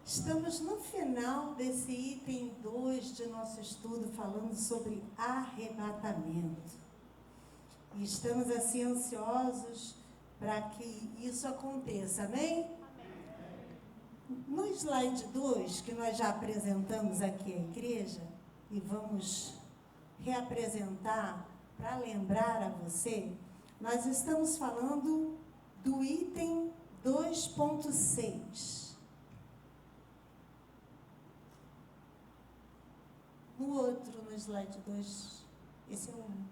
Estamos no final desse item 2 de nosso estudo, falando sobre arrebatamento. E estamos assim ansiosos para que isso aconteça, amém? No slide 2, que nós já apresentamos aqui à igreja, e vamos reapresentar para lembrar a você, nós estamos falando do item 2.6. No outro, no slide 2, esse é o 1.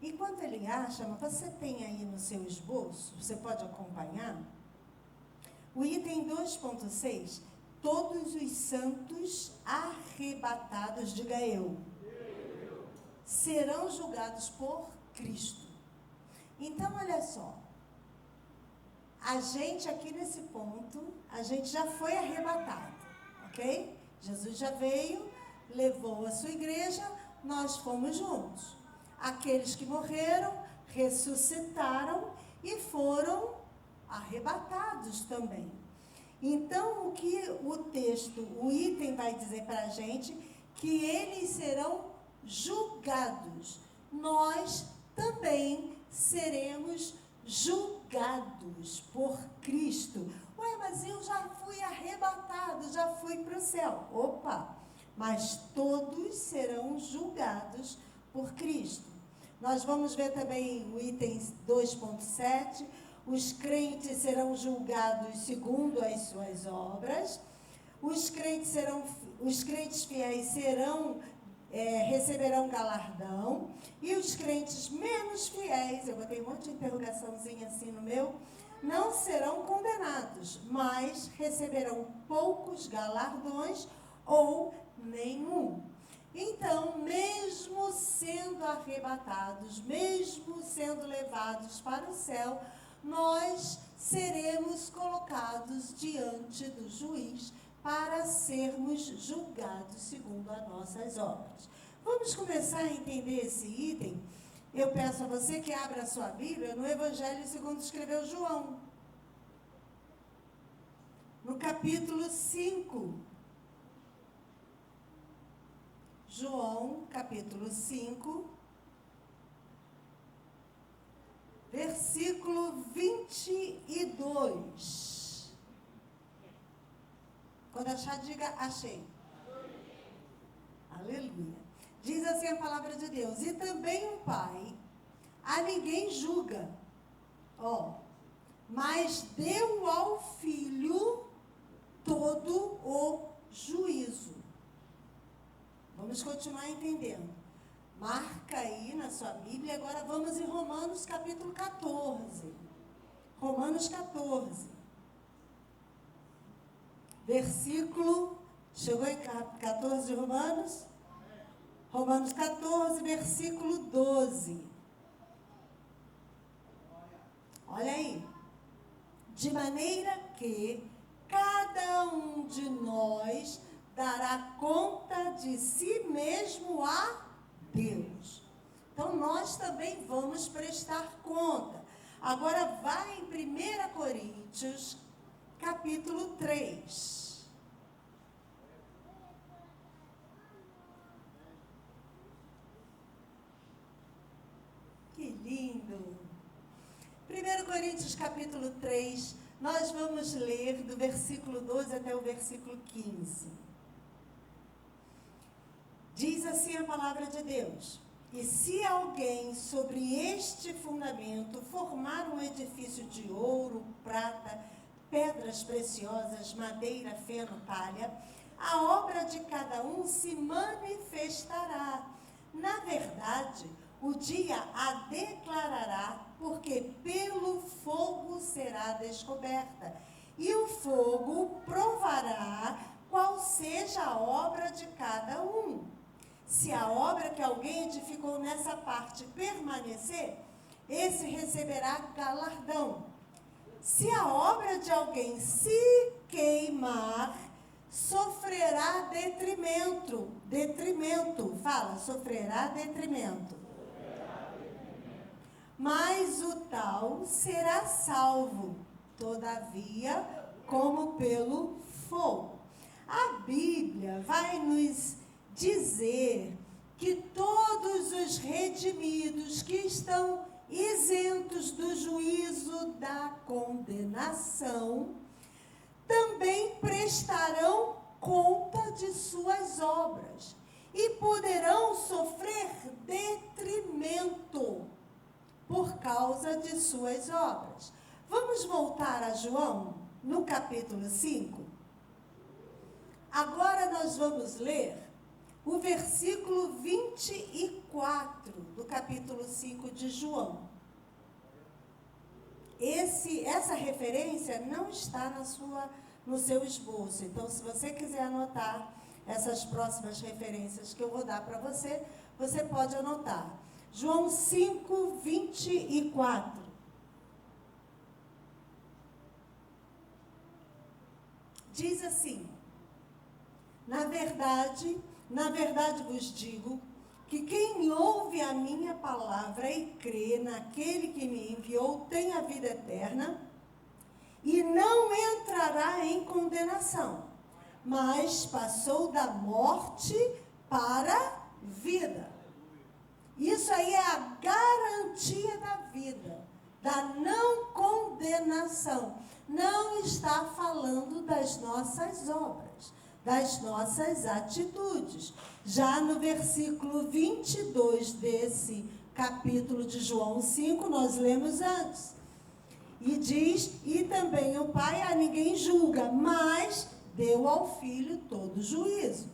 Enquanto ele acha, mas você tem aí no seu esboço, você pode acompanhar, o item 2.6, todos os santos arrebatados, diga eu, serão julgados por Cristo. Então, olha só, a gente aqui nesse ponto, a gente já foi arrebatado, ok? Jesus já veio, levou a sua igreja, nós fomos juntos. Aqueles que morreram, ressuscitaram e foram arrebatados também. Então, o que o texto, o item vai dizer para a gente, que eles serão julgados. Nós também seremos julgados por Cristo. Ué, mas eu já fui arrebatado, já fui para o céu. Opa! Mas todos serão julgados por Cristo. Nós vamos ver também o item 2.7, os crentes serão julgados segundo as suas obras, os crentes fiéis receberão galardão, e os crentes menos fiéis, eu botei um monte de interrogaçãozinha assim no meu, não serão condenados, mas receberão poucos galardões ou nenhum. Então, mesmo sendo arrebatados, mesmo sendo levados para o céu, nós seremos colocados diante do juiz para sermos julgados segundo as nossas obras. Vamos começar a entender esse item? Eu peço a você que abra a sua Bíblia no Evangelho segundo escreveu João, no capítulo 5. João, capítulo 5, versículo 22. Quando achar, diga, achei. Aleluia. Diz assim a palavra de Deus: e também o Pai a ninguém julga, mas deu ao Filho todo o juízo. Vamos continuar entendendo. Marca aí na sua Bíblia. Agora vamos em Romanos capítulo 14. Romanos 14. Versículo... Chegou em 14 de Romanos? Romanos 14, versículo 12. Olha aí. De maneira que cada um de nós dará conta de si mesmo a Deus. Então, nós também vamos prestar conta. Agora, vai em 1 Coríntios, capítulo 3. Que lindo! 1 Coríntios, capítulo 3, nós vamos ler do versículo 12 até o versículo 15. Diz assim a palavra de Deus: e se alguém sobre este fundamento formar um edifício de ouro, prata, pedras preciosas, madeira, feno, palha, a obra de cada um se manifestará. Na verdade, o dia a declarará, porque pelo fogo será descoberta, e o fogo provará qual seja a obra de cada um. Se a obra que alguém edificou nessa parte permanecer, esse receberá galardão. Se a obra de alguém se queimar, sofrerá detrimento. Fala, sofrerá detrimento. mas o tal será salvo, todavia, como pelo fogo. A Bíblia vai nos dizer que todos os redimidos que estão isentos do juízo da condenação, também prestarão conta de suas obras e poderão sofrer detrimento por causa de suas obras. Vamos voltar a João, no capítulo 5? Agora nós vamos ler o versículo 24 do capítulo 5 de João. Essa referência não está no seu esboço. Então, se você quiser anotar essas próximas referências que eu vou dar para você, você pode anotar. João 5, 24. Diz assim: na verdade vos digo que quem ouve a minha palavra e crê naquele que me enviou tem a vida eterna e não entrará em condenação, mas passou da morte para a vida. Isso aí é a garantia da vida, da não condenação. Não está falando das nossas obras, das nossas atitudes. Já no versículo 22 desse capítulo de João 5, nós lemos antes. E diz, e também o Pai a ninguém julga, mas deu ao Filho todo juízo.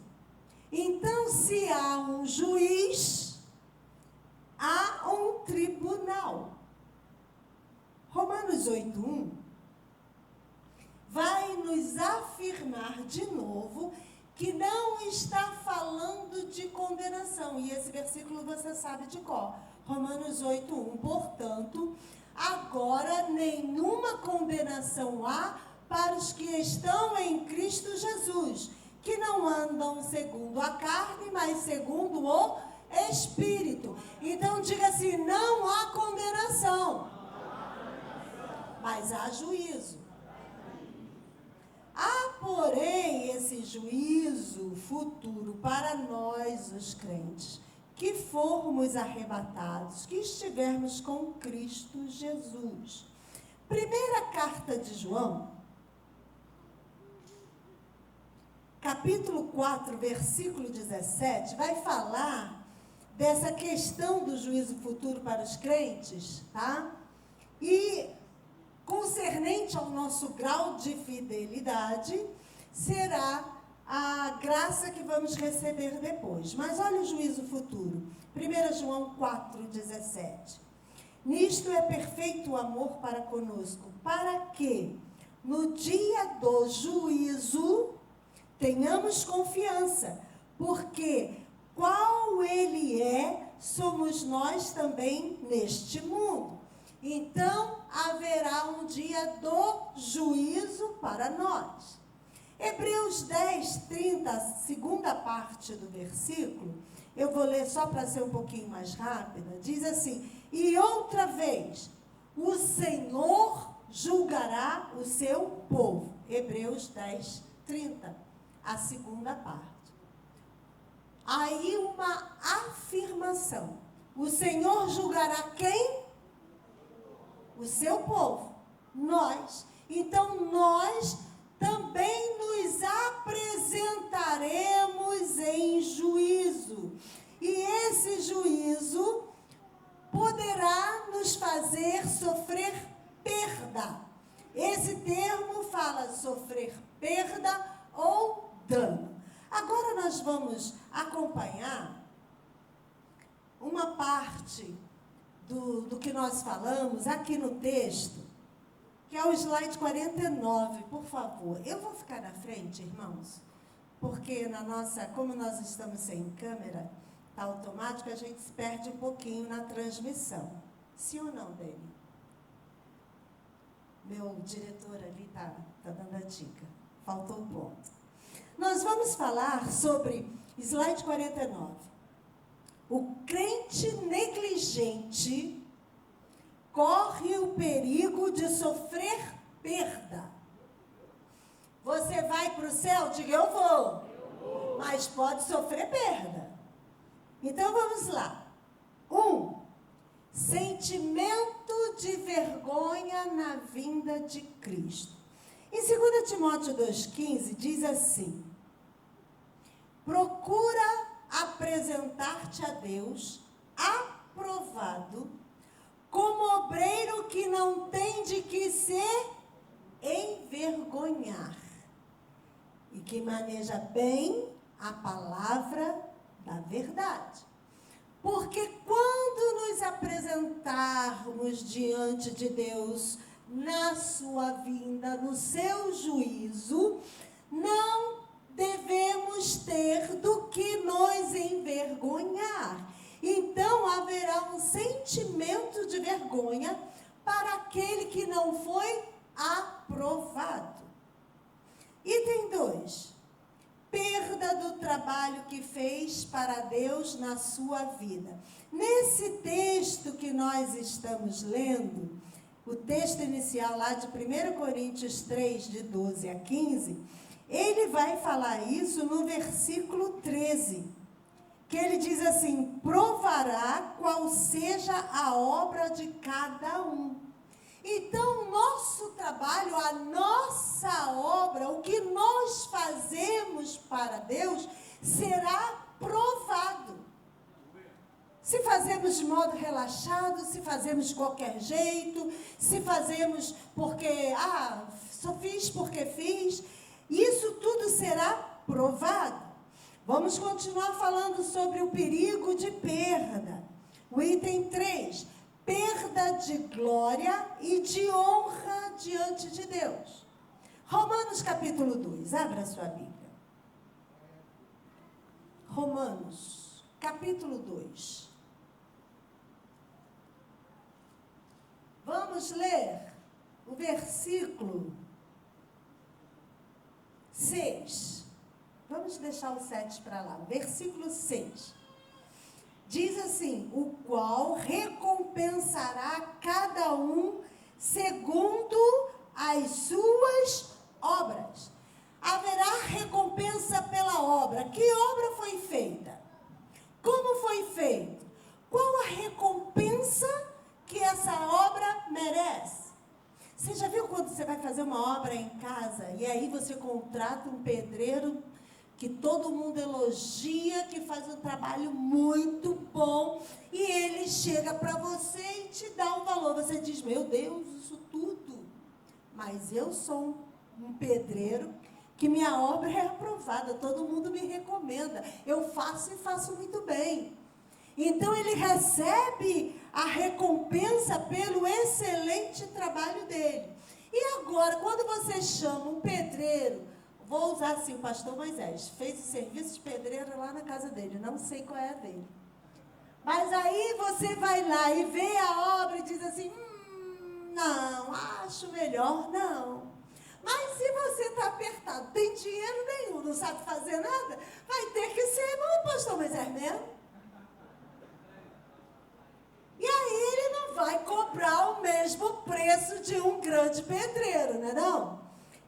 Então, se há um juiz, há um tribunal. Romanos 8:1 vai nos afirmar de novo que não está falando de condenação. E esse versículo você sabe de cor. Romanos 8:1. Portanto, agora nenhuma condenação há para os que estão em Cristo Jesus, que não andam segundo a carne, mas segundo o Espírito. Então, diga assim: não há condenação, mas há juízo. Há, porém, esse juízo futuro para nós, os crentes, que formos arrebatados, que estivermos com Cristo Jesus. Primeira carta de João, capítulo 4, versículo 17, vai falar dessa questão do juízo futuro para os crentes, tá? E concernente ao nosso grau de fidelidade, será a graça que vamos receber depois. Mas olha o juízo futuro. 1 João 4,17. Nisto é perfeito o amor para conosco, para que, no dia do juízo, tenhamos confiança, porque qual ele é, somos nós também neste mundo. Então, haverá um dia do juízo para nós. Hebreus 10, 30, segunda parte do versículo, eu vou ler só para ser um pouquinho mais rápida, diz assim: e outra vez, o Senhor julgará o seu povo. Hebreus 10, 30, a segunda parte. Aí uma afirmação: o Senhor julgará quem? O seu povo, nós. Então, nós também nos apresentaremos em juízo. E esse juízo poderá nos fazer sofrer perda. Esse termo fala sofrer perda ou dano. Agora nós vamos acompanhar uma parte do que nós falamos aqui no texto, que é o slide 49, por favor. Eu vou ficar na frente, irmãos, porque como nós estamos sem câmera, está automático, a gente se perde um pouquinho na transmissão. Sim ou não, Dani? Meu diretor ali está dando a dica. Faltou um ponto. Nós vamos falar sobre slide 49. O crente negligente corre o perigo de sofrer perda. Você vai para o céu? Diga, eu vou. Mas pode sofrer perda. Então vamos lá. 1. Sentimento de vergonha na vinda de Cristo. Em 2 Timóteo 2,15 diz assim: procura apresentar-te a Deus aprovado, como obreiro que não tem de que se envergonhar e que maneja bem a palavra da verdade. Porque quando nos apresentarmos diante de Deus na sua vinda, no seu juízo, não devemos ter do que nos envergonhar. Então haverá um sentimento de vergonha para aquele que não foi aprovado. Item 2. Perda do trabalho que fez para Deus na sua vida. Nesse texto que nós estamos lendo, o texto inicial lá de 1 Coríntios 3, de 12 a 15, ele vai falar isso no versículo 13, que ele diz assim: provará qual seja a obra de cada um. Então, o nosso trabalho, a nossa obra, o que nós fazemos para Deus, será provado. Se fazemos de modo relaxado, se fazemos de qualquer jeito, se fazemos porque, só fiz porque fiz, isso tudo será provado. Vamos continuar falando sobre o perigo de perda. O item 3, perda de glória e de honra diante de Deus. Romanos capítulo 2, abra sua Bíblia. Romanos capítulo 2. Vamos ler o versículo 6. Vamos deixar o 7 para lá. Versículo 6. Diz assim: o qual recompensará cada um segundo as suas obras. Haverá recompensa pela obra. Que obra foi feita? Como foi feito? Qual a recompensa que essa obra merece? Você já viu quando você vai fazer uma obra em casa e aí você contrata um pedreiro que todo mundo elogia, que faz um trabalho muito bom, e ele chega para você e te dá um valor. Você diz: meu Deus, isso tudo. Mas eu sou um pedreiro que minha obra é aprovada, todo mundo me recomenda. Eu faço e faço muito bem. Então ele recebe a recompensa pelo excelente trabalho dele. E agora, quando você chama um pedreiro, vou usar assim, o pastor Moisés fez o serviço de pedreiro lá na casa dele, não sei qual é a dele. Mas aí você vai lá e vê a obra e diz assim: não, acho melhor não. Mas se você está apertado, tem dinheiro nenhum, não sabe fazer nada, vai ter que ser no pastor Moisés mesmo. E aí ele não vai cobrar o mesmo preço de um grande pedreiro, né não?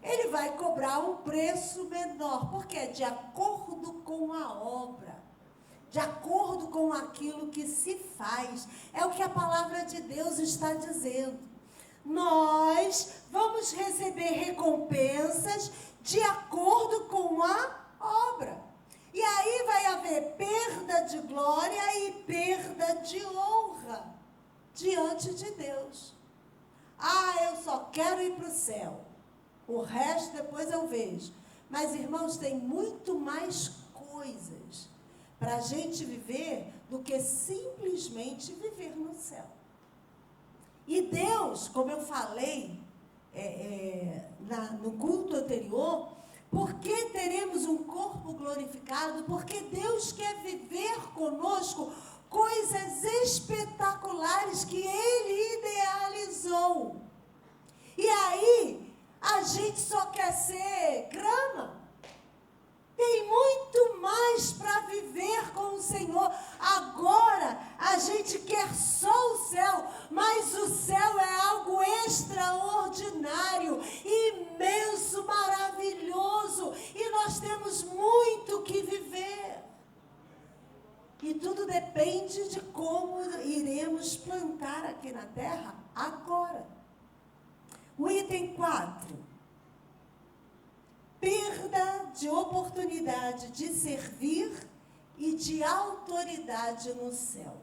Ele vai cobrar um preço menor, porque é de acordo com a obra, de acordo com aquilo que se faz. É o que a palavra de Deus está dizendo. Nós vamos receber recompensas de acordo com a obra. E aí vai haver perda de glória e perda de honra diante de Deus. Eu só quero ir para o céu. O resto depois eu vejo. Mas, irmãos, tem muito mais coisas para a gente viver do que simplesmente viver no céu. E Deus, como eu falei no culto anterior, por que teremos um corpo glorificado? Porque Deus quer viver conosco coisas espetaculares que Ele idealizou. E aí, a gente só quer ser grama. Tem muito mais para viver com o Senhor. Agora, a gente quer só o céu, mas o céu devemos plantar aqui na terra agora. O item 4. Perda de oportunidade de servir e de autoridade no céu.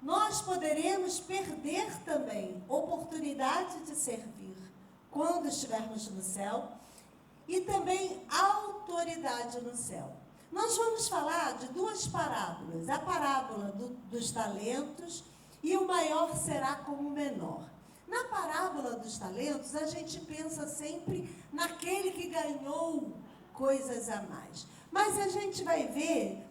Nós poderemos perder também oportunidade de servir quando estivermos no céu e também autoridade no céu. Nós vamos falar de 2 parábolas, a parábola dos talentos e o maior será como o menor. Na parábola dos talentos, a gente pensa sempre naquele que ganhou coisas a mais. Mas a gente vai ver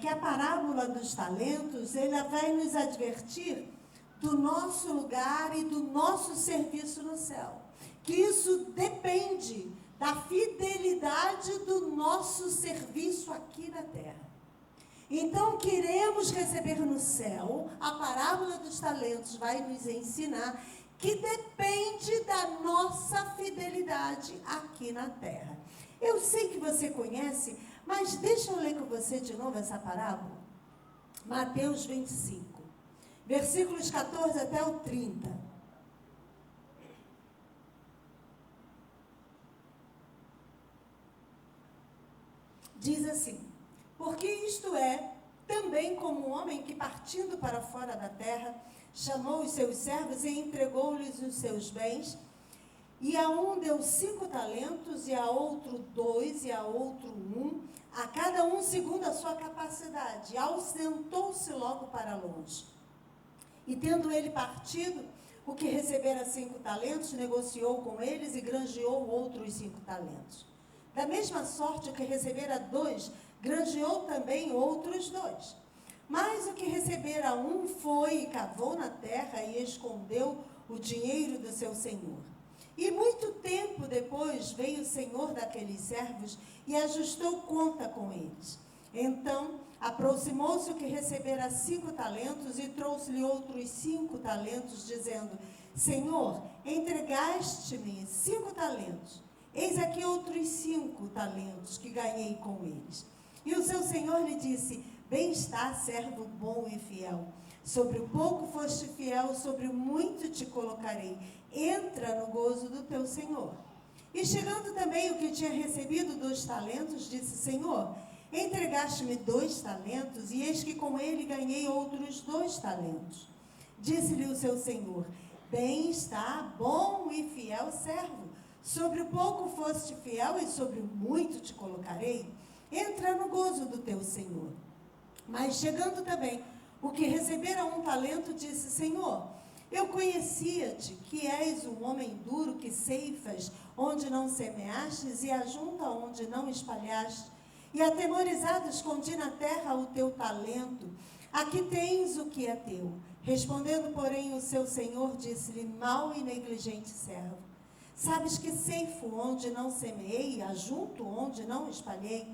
que a parábola dos talentos, ela vai nos advertir do nosso lugar e do nosso serviço no céu. Que isso depende da fidelidade do nosso serviço aqui na terra. Então, queremos receber no céu, a parábola dos talentos vai nos ensinar que depende da nossa fidelidade aqui na terra. Eu sei que você conhece, mas deixa eu ler com você de novo essa parábola. Mateus 25, versículos 14 até o 30. Diz assim: porque isto é também como um homem que, partindo para fora da terra, chamou os seus servos e entregou-lhes os seus bens. E a um deu 5 talentos, e a outro 2, e a outro 1, a cada um segundo a sua capacidade. E ausentou-se logo para longe. E tendo ele partido, o que recebera 5 talentos, negociou com eles e granjeou outros 5 talentos. Da mesma sorte, o que recebera 2, granjeou também outros 2. Mas o que recebera 1 foi e cavou na terra e escondeu o dinheiro do seu senhor. E muito tempo depois veio o senhor daqueles servos e ajustou conta com eles. Então aproximou-se o que recebera 5 talentos e trouxe-lhe outros 5 talentos, dizendo: Senhor, entregaste-me 5 talentos. Eis aqui outros 5 talentos que ganhei com eles. E o seu senhor lhe disse: bem está, servo bom e fiel. Sobre o pouco foste fiel, sobre o muito te colocarei. Entra no gozo do teu senhor. E chegando também o que tinha recebido 2 talentos, disse: Senhor, entregaste-me 2 talentos, e eis que com ele ganhei outros 2 talentos. Disse-lhe o seu senhor: bem está, bom e fiel servo. Sobre o pouco foste fiel, e sobre o muito te colocarei. Entra no gozo do teu senhor. Mas chegando também o que recebera 1 talento, disse: Senhor, eu conhecia-te, que és um homem duro, que ceifas onde não semeastes e ajunta onde não espalhaste. E atemorizado escondi na terra o teu talento. Aqui tens o que é teu. Respondendo, porém, o seu senhor disse-lhe: mau e negligente servo. Sabes que ceifo onde não semeei, ajunto onde não espalhei?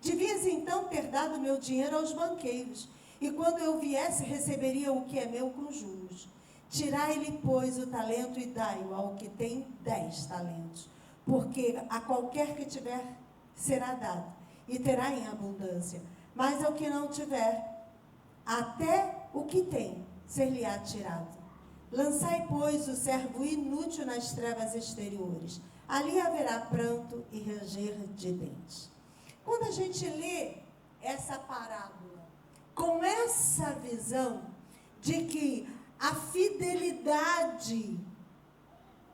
Devias então ter dado meu dinheiro aos banqueiros, e quando eu viesse, receberia o que é meu com juros. Tirai-lhe, pois, o talento e dai-o ao que tem 10 talentos. Porque a qualquer que tiver, será dado, e terá em abundância. Mas ao que não tiver, até o que tem, ser-lhe-á tirado. Lançai, pois, o servo inútil nas trevas exteriores. Ali haverá pranto e ranger de dentes. Quando a gente lê essa parábola, com essa visão de que a fidelidade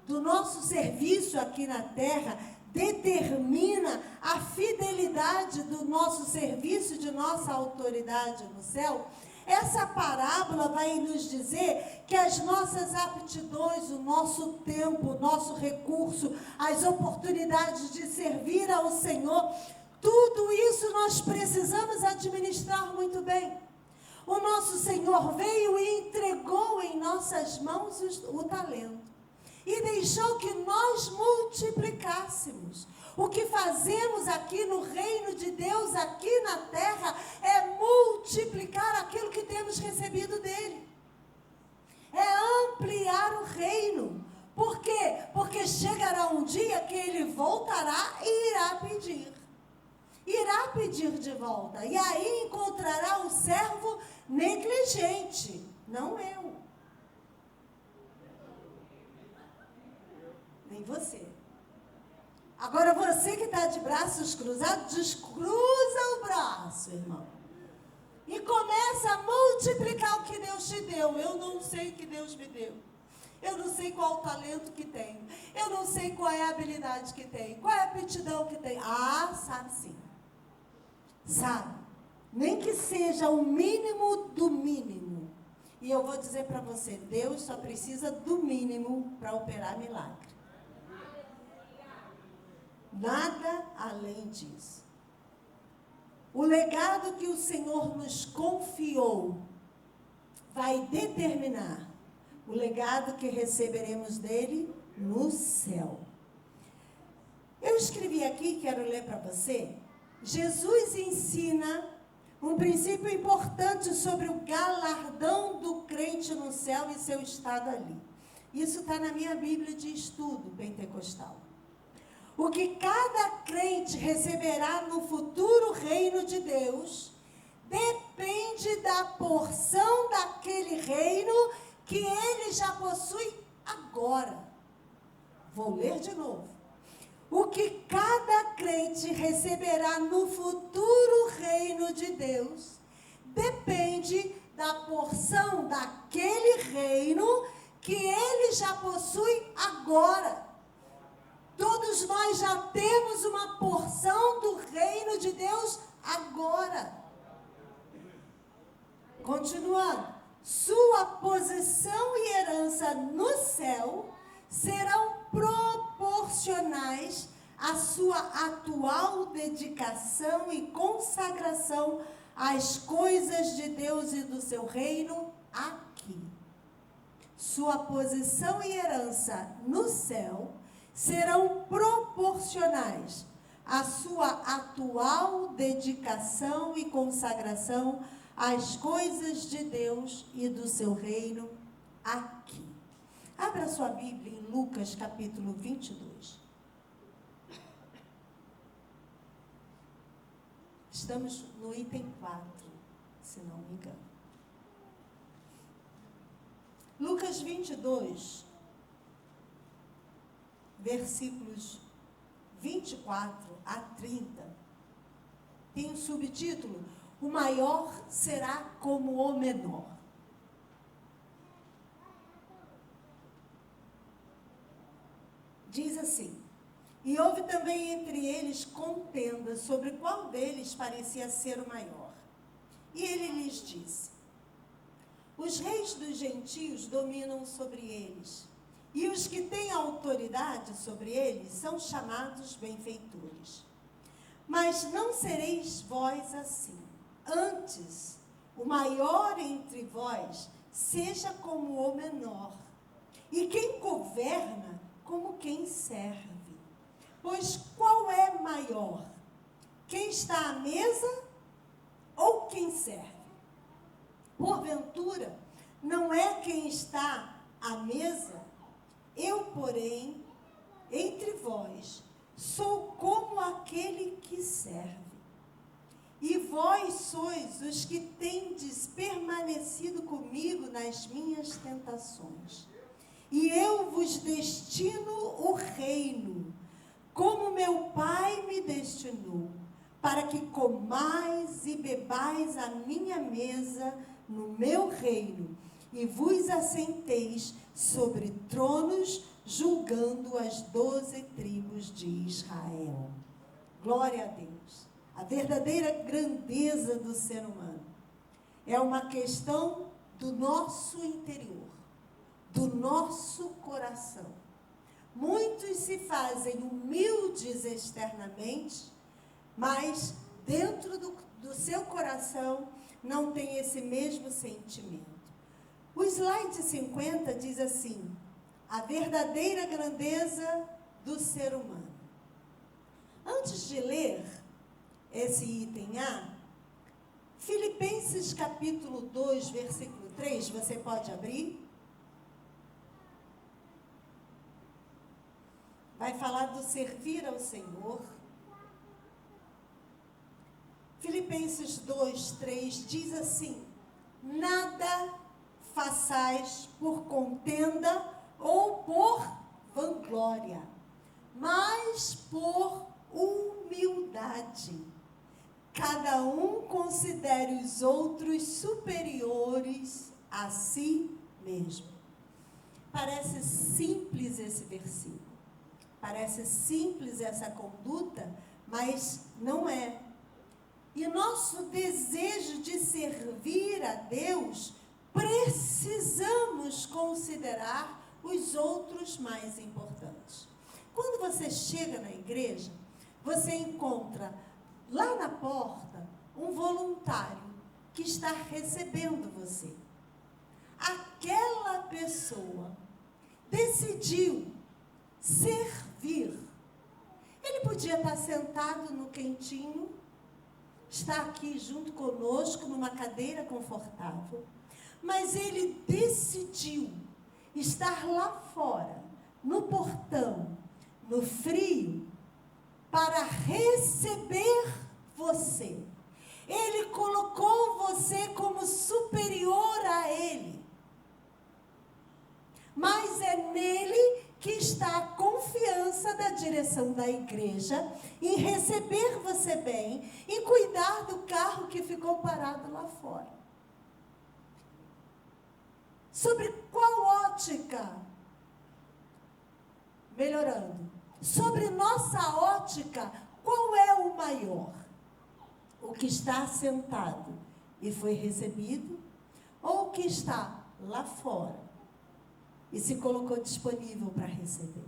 do nosso serviço aqui na terra determina a fidelidade do nosso serviço, de nossa autoridade no céu, essa parábola vai nos dizer que as nossas aptidões, o nosso tempo, o nosso recurso, as oportunidades de servir ao Senhor, tudo isso nós precisamos administrar muito bem. O nosso Senhor veio e entregou em nossas mãos o talento. E deixou que nós multiplicássemos. O que fazemos aqui no reino de Deus, aqui na terra, é multiplicar aquilo que temos recebido dele. É ampliar o reino. Por quê? Porque chegará um dia que ele voltará e irá pedir. irá pedir de volta. E aí encontrará o servo negligente, não eu. Nem você. Agora você que está de braços cruzados, descruza o braço, irmão. E começa a multiplicar o que Deus te deu. Eu não sei o que Deus me deu. Eu não sei qual o talento que tenho. Eu não sei qual é a habilidade que tenho. Qual é a aptidão que tenho. Ah, sabe sim. Sabe. Nem que seja o mínimo do mínimo. E eu vou dizer para você, Deus só precisa do mínimo para operar milagre. Nada além disso. O legado que o Senhor nos confiou vai determinar o legado que receberemos dele no céu. Eu escrevi aqui, quero ler para você. Jesus ensina um princípio importante sobre o galardão do crente no céu e seu estado ali. Isso está na minha Bíblia de estudo pentecostal. O que cada crente receberá no futuro reino de Deus depende da porção daquele reino que ele já possui agora. Vou ler de novo. O que cada crente receberá no futuro reino de Deus depende da porção daquele reino que ele já possui agora. Todos nós já temos uma porção do reino de Deus agora. Continuando. Sua posição e herança no céu serão proporcionais à sua atual dedicação e consagração às coisas de Deus e do seu reino aqui. Sua posição e herança no céu serão proporcionais à sua atual dedicação e consagração às coisas de Deus e do seu reino aqui. Abra sua Bíblia em Lucas capítulo 22. Estamos no item 4, se não me engano. Lucas 22, versículos 24 a 30, tem um subtítulo: o maior será como o menor. Diz assim: e houve também entre eles contenda sobre qual deles parecia ser o maior. E ele lhes disse: os reis dos gentios dominam sobre eles, e os que têm autoridade sobre eles são chamados benfeitores. Mas não sereis vós assim. Antes, o maior entre vós seja como o menor, e quem governa como quem serve. Pois qual é maior? Quem está à mesa ou quem serve? Porventura, não é quem está à mesa? Eu, porém, entre vós, sou como aquele que serve. E vós sois os que tendes permanecido comigo nas minhas tentações. E eu vos destino o reino, como meu Pai me destinou, para que comais e bebais à minha mesa no meu reino, e vos assenteis sobre tronos, julgando as 12 tribos de Israel. Glória a Deus. A verdadeira grandeza do ser humano é uma questão do nosso interior, do nosso coração. Muitos se fazem humildes externamente, mas dentro do seu coração não tem esse mesmo sentimento. O slide 50 diz assim: a verdadeira grandeza do ser humano. Antes de ler esse item A, Filipenses capítulo 2, versículo 3, você pode abrir? Vai falar do servir ao Senhor. Filipenses 2:3 diz assim: nada façais por contenda ou por vanglória, mas por humildade. Cada um considere os outros superiores a si mesmo. Parece simples esse versículo. Parece simples essa conduta, mas não é. E nosso desejo de servir a Deus, precisamos considerar os outros mais importantes. Quando você chega na igreja, você encontra lá na porta um voluntário que está recebendo você. Aquela pessoa decidiu servir. Ele podia estar sentado no quentinho, está aqui junto conosco numa cadeira confortável, mas ele decidiu estar lá fora, no portão, no frio, para receber você. Ele colocou você como superior a ele. Mas é nele que está a confiança da direção da igreja em receber você bem e cuidar do carro que ficou parado lá fora. Sobre qual ótica? Melhorando. Sobre nossa ótica, qual é o maior? O que está sentado e foi recebido, ou o que está lá fora e se colocou disponível para receber?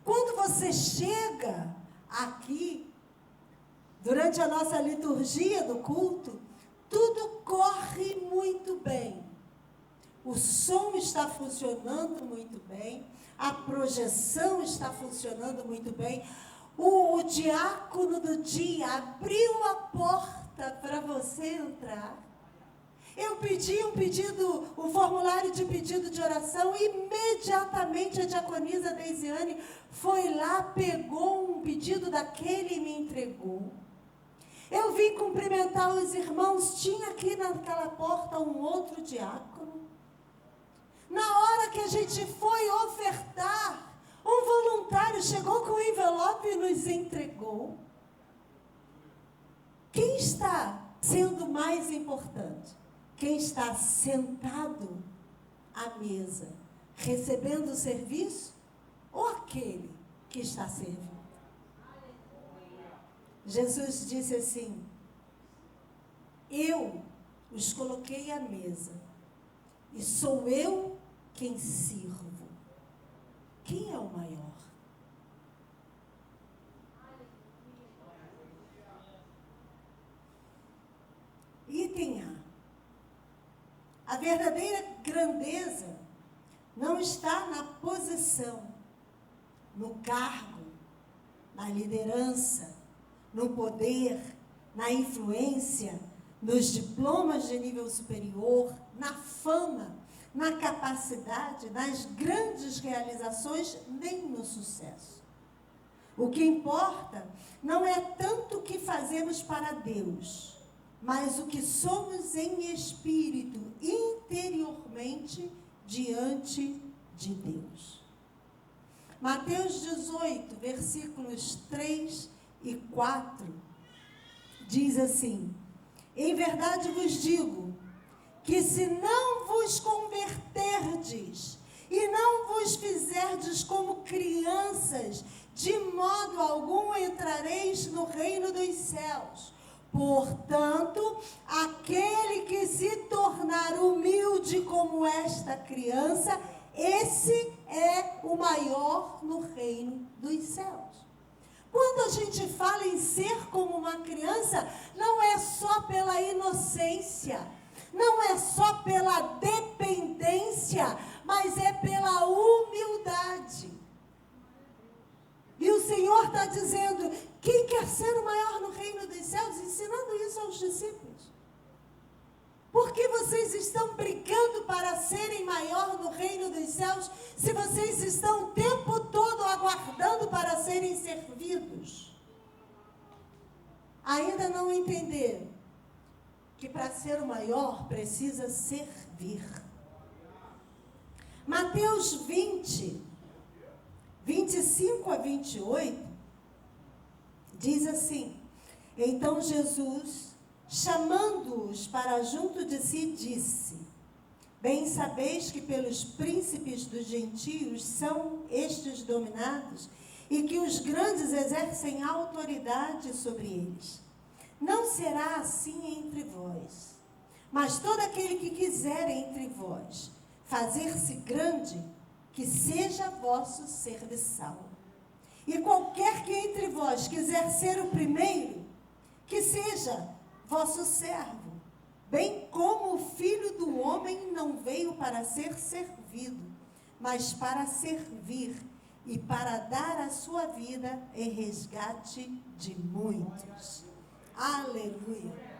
Quando você chega aqui, durante a nossa liturgia do culto, tudo corre muito bem. O som está funcionando muito bem, a projeção está funcionando muito bem. O diácono do dia abriu a porta para você entrar. Eu pedi um formulário de pedido de oração, e imediatamente a diaconisa Deisiane foi lá, pegou um pedido daquele e me entregou. Eu vim cumprimentar os irmãos, tinha aqui naquela porta um outro diácono. Na hora que a gente foi ofertar, um voluntário chegou com um envelope e nos entregou. Quem está sendo mais importante? Quem está sentado à mesa, recebendo o serviço, ou aquele que está servindo? Jesus disse assim: eu os coloquei à mesa, e sou eu quem sirvo. Quem é o maior? Item A. A verdadeira grandeza não está na posição, no cargo, na liderança, no poder, na influência, nos diplomas de nível superior, na fama, na capacidade, nas grandes realizações, nem no sucesso. O que importa não é tanto o que fazemos para Deus, mas o que somos em espírito, interiormente, diante de Deus. Mateus 18, versículos 3 e 4, diz assim: em verdade vos digo, que se não vos converterdes e não vos fizerdes como crianças, de modo algum entrareis no reino dos céus. Portanto, aquele que se tornar humilde como esta criança, esse é o maior no reino dos céus. Quando a gente fala em ser como uma criança, não é só pela inocência, não é só pela dependência, mas é pela humildade. E o Senhor está dizendo: quem quer ser o maior no reino dos céus? Ensinando isso aos discípulos. Por que vocês estão brigando para serem maior no reino dos céus, se vocês estão o tempo todo aguardando para serem servidos? ainda não entenderam que para ser o maior precisa servir. Mateus 20, 25 a 28, diz assim: então Jesus, chamando-os para junto de si, disse: bem sabeis que pelos príncipes dos gentios são estes dominados, e que os grandes exercem autoridade sobre eles. Não será assim entre vós, mas todo aquele que quiser entre vós fazer-se grande, que seja vosso serviçal. E qualquer que entre vós quiser ser o primeiro, que seja vosso servo, bem como o Filho do Homem não veio para ser servido, mas para servir e para dar a sua vida em resgate de muitos. Aleluia!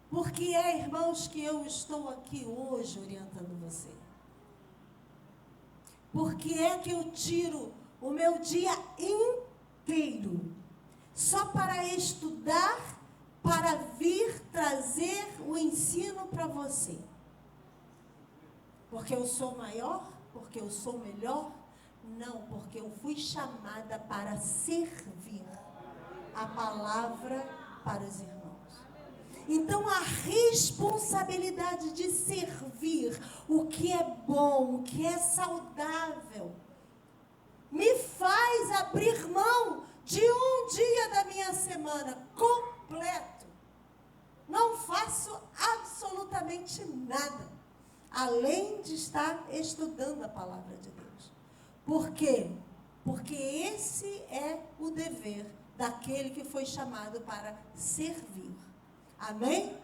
Porque é, irmãos, que eu estou aqui hoje orientando você. Porque é que eu tiro o meu dia inteiro só para estudar, para vir trazer o ensino para você. Porque eu sou maior? Porque eu sou melhor? Não, porque eu fui chamada para servir a palavra para os irmãos. Então, a responsabilidade de servir o que é bom, o que é saudável, me faz abrir mão de um dia da minha semana completo. Não faço absolutamente nada, além de estar estudando a palavra de Deus. Por quê? Porque esse é o dever daquele que foi chamado para servir. Amém?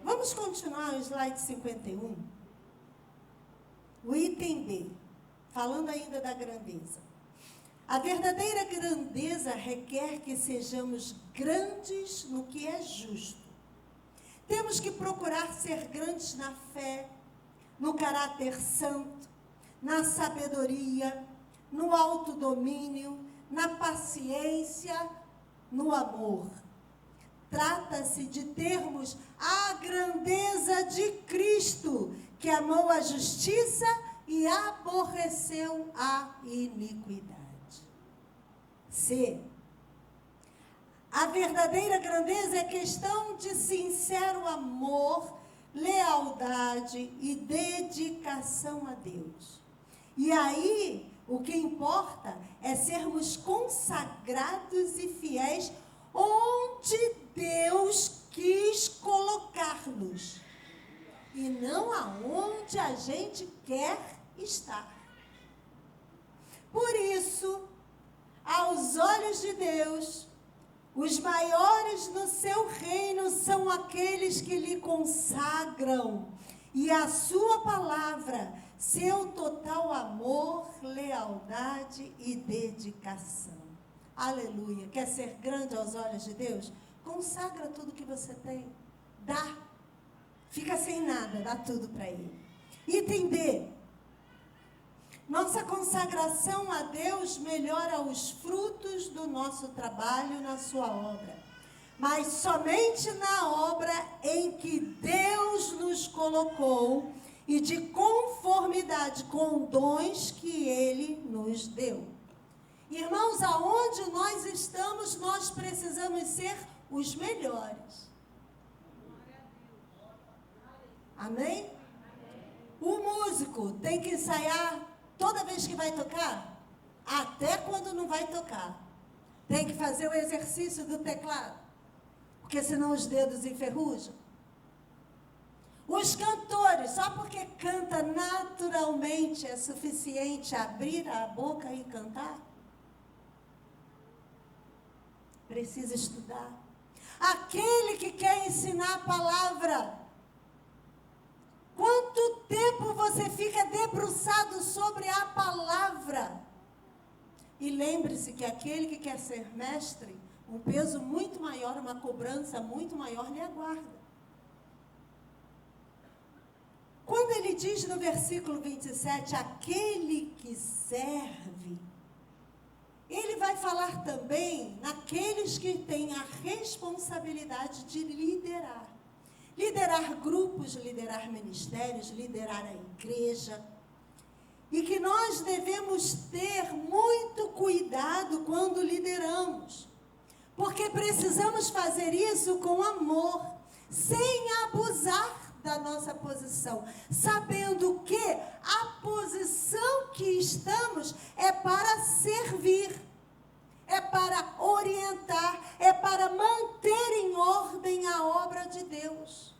Vamos continuar o slide 51. O item B, falando ainda da grandeza. A verdadeira grandeza requer que sejamos grandes no que é justo. Temos que procurar ser grandes na fé, no caráter santo, na sabedoria, no autodomínio, na paciência, no amor. Trata-se de termos a grandeza de Cristo, que amou a justiça e aborreceu a iniquidade. C. A verdadeira grandeza é questão de sincero amor, lealdade e dedicação a Deus. E aí, o que importa é sermos consagrados e fiéis onde Deus quis colocar-nos, e não aonde a gente quer estar. Por isso, aos olhos de Deus, os maiores no seu reino são aqueles que lhe consagram, e a sua palavra, seu total amor, lealdade e dedicação. Aleluia. Quer ser grande aos olhos de Deus? Consagra tudo que você tem. Dá. Fica sem nada, dá tudo para Ele. Item D. Nossa consagração a Deus melhora os frutos do nosso trabalho na sua obra. Mas somente na obra em que Deus nos colocou e de conformidade com dons que Ele nos deu. Irmãos, aonde nós estamos, nós precisamos ser os melhores. Amém? O músico tem que ensaiar toda vez que vai tocar, até quando não vai tocar. Tem que fazer o exercício do teclado, porque senão os dedos enferrujam. Os cantores, só porque canta naturalmente é suficiente abrir a boca e cantar? Precisa estudar. Aquele que quer ensinar a palavra, quanto tempo você fica debruçado sobre a palavra? E lembre-se que aquele que quer ser mestre, um peso muito maior, uma cobrança muito maior lhe aguarda. Quando ele diz no versículo 27, aquele que serve, ele vai falar falar também naqueles que têm a responsabilidade de liderar. Liderar grupos, liderar ministérios, liderar a igreja. E que nós devemos ter muito cuidado quando lideramos. Porque precisamos fazer isso com amor, sem abusar da nossa posição. Sabendo que a posição que estamos é para servir, é para orientar, é para manter em ordem a obra de Deus.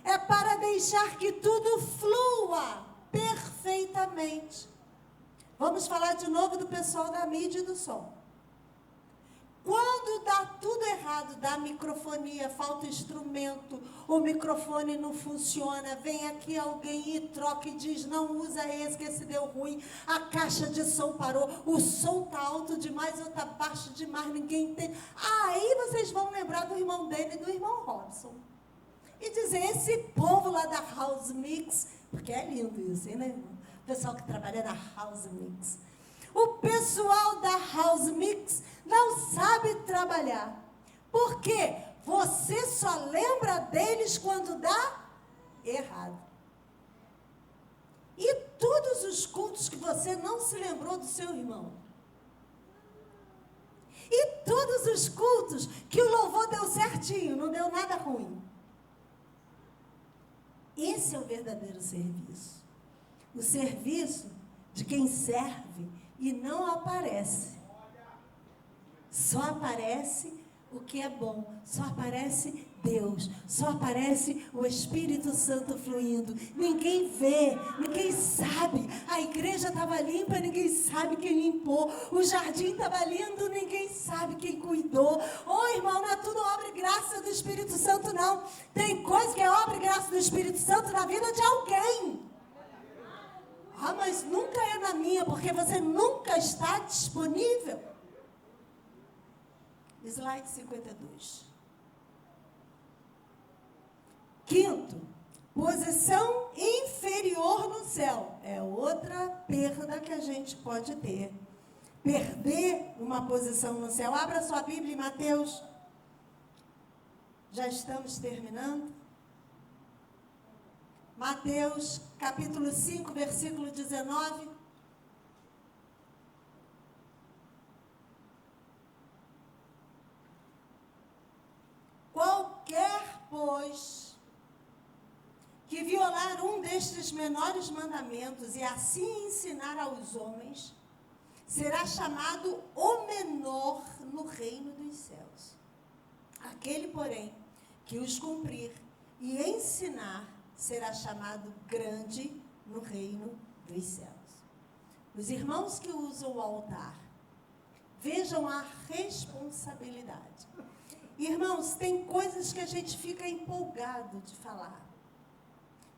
É para deixar que tudo flua perfeitamente. Vamos falar de novo do pessoal da mídia e do som. Quando dá tudo errado, dá microfonia, falta instrumento, o microfone não funciona, vem aqui alguém e troca e diz, não usa esse, que esse deu ruim, a caixa de som parou, o som está alto demais ou está baixo demais, ninguém entende. Aí vocês vão lembrar do irmão dele e do irmão Robson. E dizer, esse povo lá da House Mix, porque é lindo isso, hein, né, irmão? O pessoal que trabalha na House Mix. O pessoal da House Mix não sabe trabalhar. Por quê? Você só lembra deles quando dá errado. E todos os cultos que você não se lembrou do seu irmão. E todos os cultos que o louvor deu certinho, não deu nada ruim. Esse é o verdadeiro serviço. O serviço de quem serve e não aparece. Só aparece o que é bom. Só aparece Deus. Só aparece o Espírito Santo fluindo. Ninguém vê, ninguém sabe. A igreja estava limpa, ninguém sabe quem limpou. O jardim estava lindo, ninguém sabe quem cuidou. Ô, irmão, não é tudo obra e graça do Espírito Santo, não. Tem coisa que é obra e graça do Espírito Santo na vida de alguém. Ah, mas nunca é na minha, porque você nunca está disponível. Slide 52. Quinto, posição inferior no céu. É outra perda que a gente pode ter. Perder uma posição no céu. Abra sua Bíblia em Mateus. Já estamos terminando. Mateus, capítulo 5, versículo 19. Qualquer, pois, que violar um destes menores mandamentos e assim ensinar aos homens, será chamado o menor no reino dos céus. Aquele, porém, que os cumprir e ensinar, será chamado grande no reino dos céus. Os irmãos que usam o altar, vejam a responsabilidade. Irmãos, tem coisas que a gente fica empolgado de falar.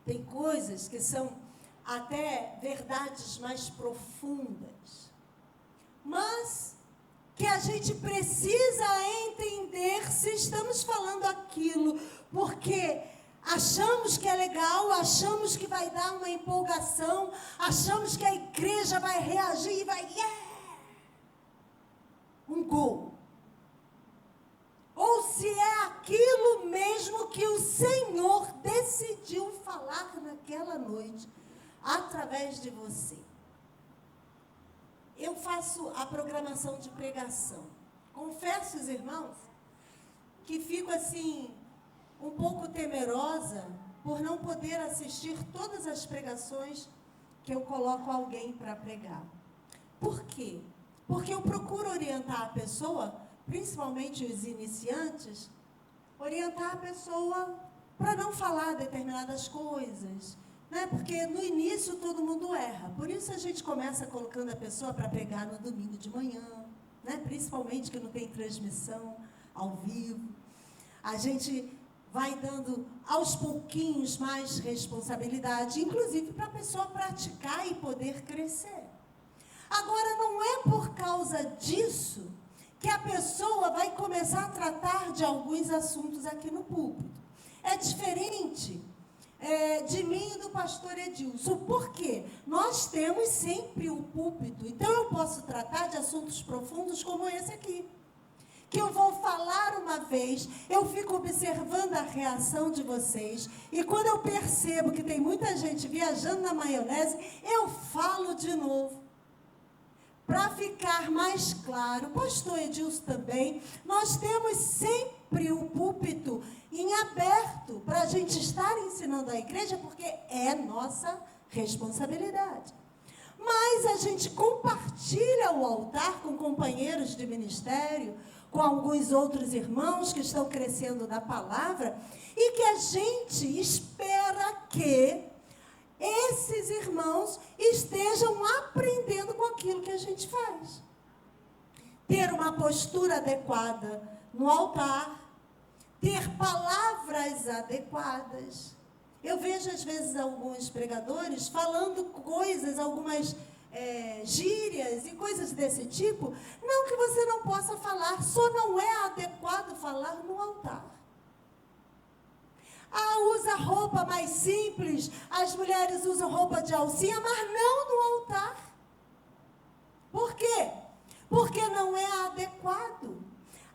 Tem coisas que são até verdades mais profundas. Mas que a gente precisa entender se estamos falando aquilo porque achamos que é legal, achamos que vai dar uma empolgação, achamos que a igreja vai reagir e vai, um gol. Ou se é aquilo mesmo que o Senhor decidiu falar naquela noite, através de você. Eu faço a programação de pregação. Confesso, os irmãos, que fico assim, um pouco temerosa por não poder assistir todas as pregações que eu coloco alguém para pregar. Por quê? Porque eu procuro orientar a pessoa, principalmente os iniciantes, orientar a pessoa para não falar determinadas coisas, né? Porque no início todo mundo erra. Por isso a gente começa colocando a pessoa para pregar no domingo de manhã, né? Principalmente que não tem transmissão ao vivo. A gente vai dando aos pouquinhos mais responsabilidade, inclusive para a pessoa praticar e poder crescer. Agora, não é por causa disso que a pessoa vai começar a tratar de alguns assuntos aqui no púlpito. É diferente de mim e do pastor Edilson. Por quê? Nós temos sempre o púlpito. Então, eu posso tratar de assuntos profundos como esse aqui. Que eu vou falar uma vez, eu fico observando a reação de vocês. E quando eu percebo que tem muita gente viajando na maionese, eu falo de novo. Para ficar mais claro, pastor Edilson também, nós temos sempre o púlpito em aberto para a gente estar ensinando a igreja, porque é nossa responsabilidade. Mas a gente compartilha o altar com companheiros de ministério, com alguns outros irmãos que estão crescendo na palavra, e que a gente espera que esses irmãos estejam aprendendo com aquilo que a gente faz. Ter uma postura adequada no altar, ter palavras adequadas. Eu vejo, às vezes, alguns pregadores falando coisas, algumas gírias e coisas desse tipo. Não que você não possa falar, só não é adequado falar no altar. Usa roupa mais simples, as mulheres usam roupa de alcinha, mas não no altar. Por quê? Porque não é adequado.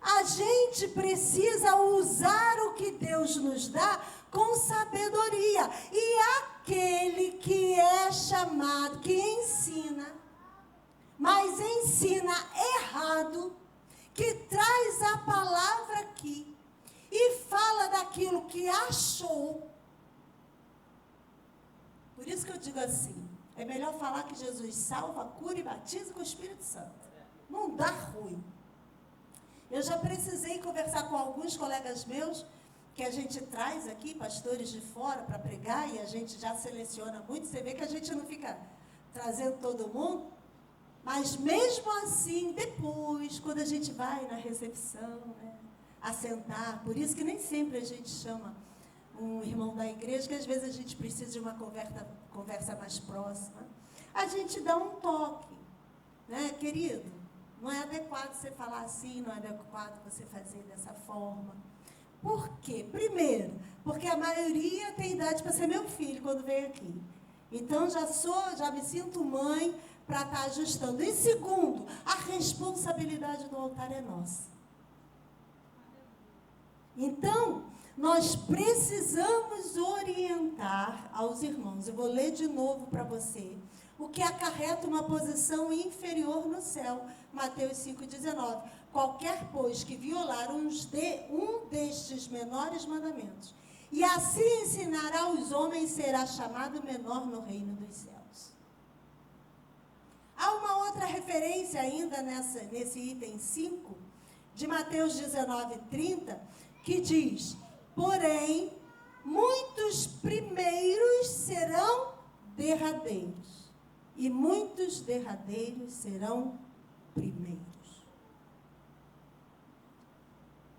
A gente precisa usar o que Deus nos dá com sabedoria. E aquele que é chamado, que ensina, mas ensina errado, que traz a palavra aqui, e fala daquilo que achou. Por isso que eu digo assim, é melhor falar que Jesus salva, cura e batiza com o Espírito Santo. Não dá ruim. Eu já precisei conversar com alguns colegas meus, que a gente traz aqui, pastores de fora, para pregar, e a gente já seleciona muito. Você vê que a gente não fica trazendo todo mundo, mas mesmo assim, depois, quando a gente vai na recepção, assentar, por isso que nem sempre a gente chama um irmão da igreja, que às vezes a gente precisa de uma conversa mais próxima, a gente dá um toque, querido, não é adequado você falar assim, não é adequado você fazer dessa forma. Por quê? Primeiro, porque a maioria tem idade para ser meu filho quando vem aqui. Então, já me sinto mãe para estar ajustando. E segundo, a responsabilidade do altar é nossa. Então, nós precisamos orientar aos irmãos. Eu vou ler de novo para você. O que acarreta uma posição inferior no céu. Mateus 5,19. Qualquer, pois, que violar um destes menores mandamentos, e assim ensinar aos homens, será chamado menor no reino dos céus. Há uma outra referência ainda nesse item 5, de Mateus 19,30, que diz: porém, muitos primeiros serão derradeiros, e muitos derradeiros serão primeiros.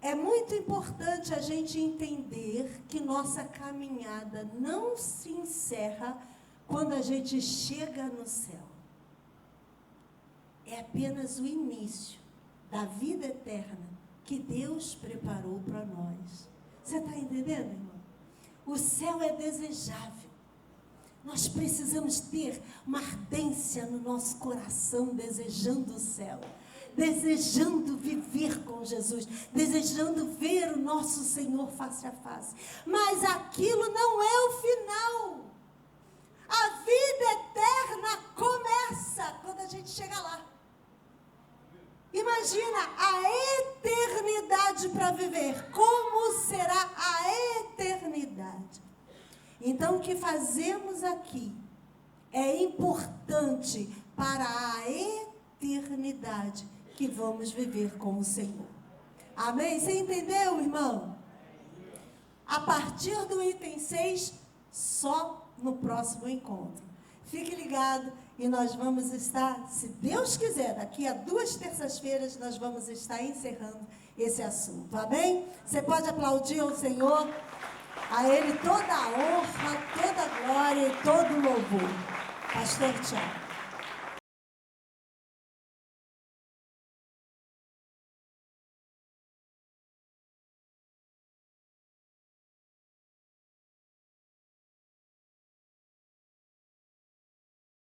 É muito importante a gente entender que nossa caminhada não se encerra quando a gente chega no céu. É apenas o início da vida eterna que Deus preparou para nós. Você está entendendo, irmão? O céu é desejável. Nós precisamos ter uma ardência no nosso coração, desejando o céu, desejando viver com Jesus, desejando ver o nosso Senhor face a face. Mas aquilo não é o final. A vida eterna começa quando a gente chega lá. Imagina a eternidade para viver. Como será a eternidade? Então, o que fazemos aqui é importante para a eternidade que vamos viver com o Senhor. Amém? Você entendeu, irmão? A partir do item 6, só no próximo encontro. Fique ligado e nós vamos estar, se Deus quiser, daqui a 2 terças-feiras, nós vamos estar encerrando esse assunto. Amém? Você pode aplaudir ao Senhor, a Ele toda a honra, toda a glória e todo o louvor. Pastor Tiago.